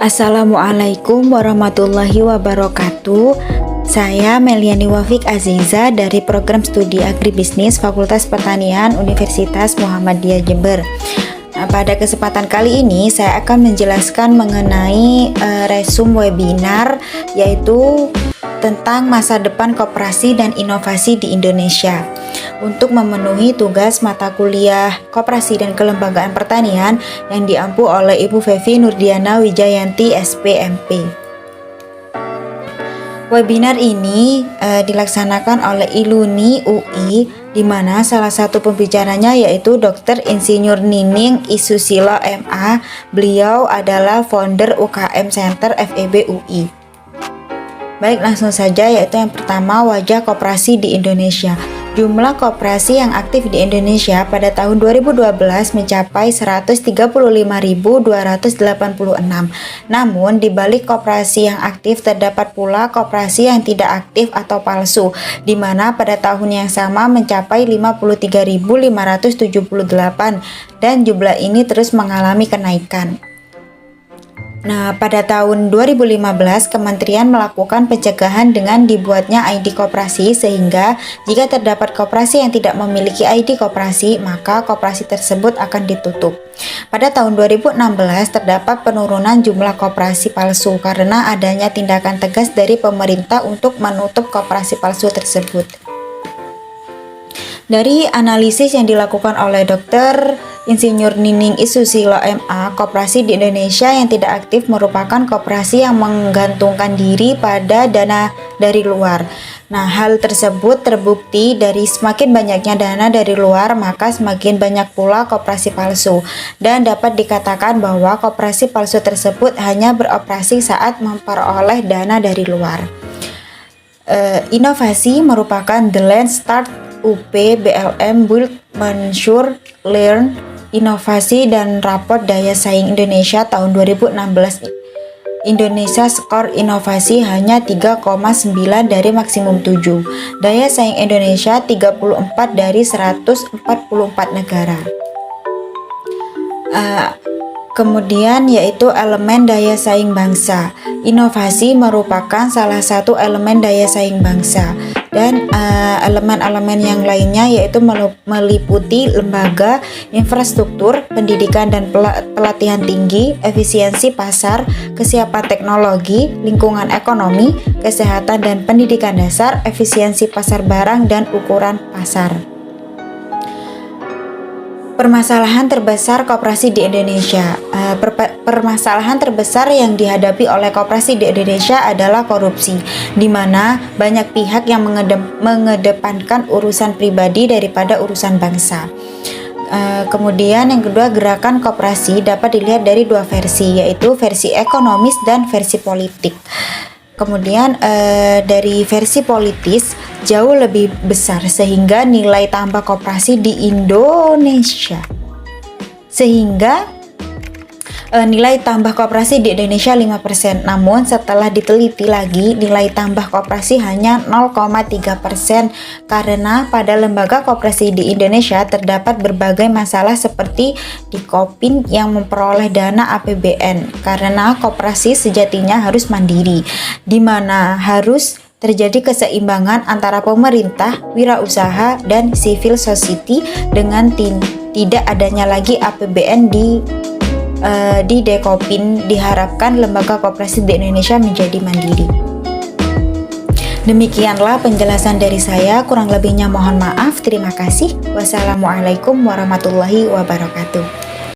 Assalamualaikum warahmatullahi wabarakatuh. Saya Meliani Wafik Aziza dari Program Studi Agribisnis Fakultas Pertanian Universitas Muhammadiyah Jember. Pada kesempatan kali ini saya akan menjelaskan mengenai resum webinar, yaitu tentang masa depan koperasi dan inovasi di Indonesia. Untuk memenuhi tugas mata kuliah Koperasi dan Kelembagaan Pertanian yang diampu oleh Ibu Fevi Nurdiana Wijayanti SPMP. Webinar ini dilaksanakan oleh ILUNI UI, di mana salah satu pembicaranya yaitu Dr. Insinyur Nining Isusilo MA. Beliau adalah founder UKM Center FEB UI. Baik, langsung saja, yaitu yang pertama, wajah koperasi di Indonesia. Jumlah koperasi yang aktif di Indonesia pada tahun 2012 mencapai 135.286. Namun, di balik koperasi yang aktif terdapat pula koperasi yang tidak aktif atau palsu, di mana pada tahun yang sama mencapai 53.578 dan jumlah ini terus mengalami kenaikan. Nah, pada tahun 2015 Kementerian melakukan pencegahan dengan dibuatnya ID koperasi, sehingga jika terdapat koperasi yang tidak memiliki ID koperasi, maka koperasi tersebut akan ditutup. Pada tahun 2016 terdapat penurunan jumlah koperasi palsu karena adanya tindakan tegas dari pemerintah untuk menutup koperasi palsu tersebut. Dari analisis yang dilakukan oleh Dr. Insinyur Nining Isusilo MA, koperasi di Indonesia yang tidak aktif merupakan koperasi yang menggantungkan diri pada dana dari luar. Nah, hal tersebut terbukti dari semakin banyaknya dana dari luar, maka semakin banyak pula koperasi palsu. Dan dapat dikatakan bahwa koperasi palsu tersebut hanya beroperasi saat memperoleh dana dari luar. Inovasi merupakan the land start UP BLM Build Mansur Learn Inovasi dan Raport Daya Saing Indonesia tahun 2016. Indonesia skor inovasi hanya 3,9 dari maksimum 7. Daya saing Indonesia 34 dari 144 negara. Kemudian yaitu elemen daya saing bangsa. Inovasi merupakan salah satu elemen daya saing bangsa. Dan elemen-elemen yang lainnya yaitu meliputi lembaga, infrastruktur, pendidikan dan pelatihan tinggi, efisiensi pasar, kesiapan teknologi, lingkungan ekonomi, kesehatan dan pendidikan dasar, efisiensi pasar barang dan ukuran pasar. Permasalahan terbesar koperasi di Indonesia. Permasalahan terbesar yang dihadapi oleh koperasi di Indonesia adalah korupsi, di mana banyak pihak yang mengedepankan urusan pribadi daripada urusan bangsa. Kemudian yang kedua, gerakan koperasi dapat dilihat dari dua versi, yaitu versi ekonomis dan versi politik. Kemudian dari versi politis jauh lebih besar, sehingga nilai tambah koperasi di Indonesia nilai tambah koperasi di Indonesia 5%. Namun setelah diteliti lagi, nilai tambah koperasi hanya 0,3% karena pada lembaga koperasi di Indonesia terdapat berbagai masalah seperti di Kopin yang memperoleh dana APBN, karena koperasi sejatinya harus mandiri, di mana harus terjadi keseimbangan antara pemerintah, wirausaha, dan civil society dengan tidak adanya lagi APBN di Dekopin. Diharapkan lembaga koperasi di Indonesia menjadi mandiri. Demikianlah penjelasan dari saya, kurang lebihnya mohon maaf. Terima kasih. Wassalamualaikum warahmatullahi wabarakatuh.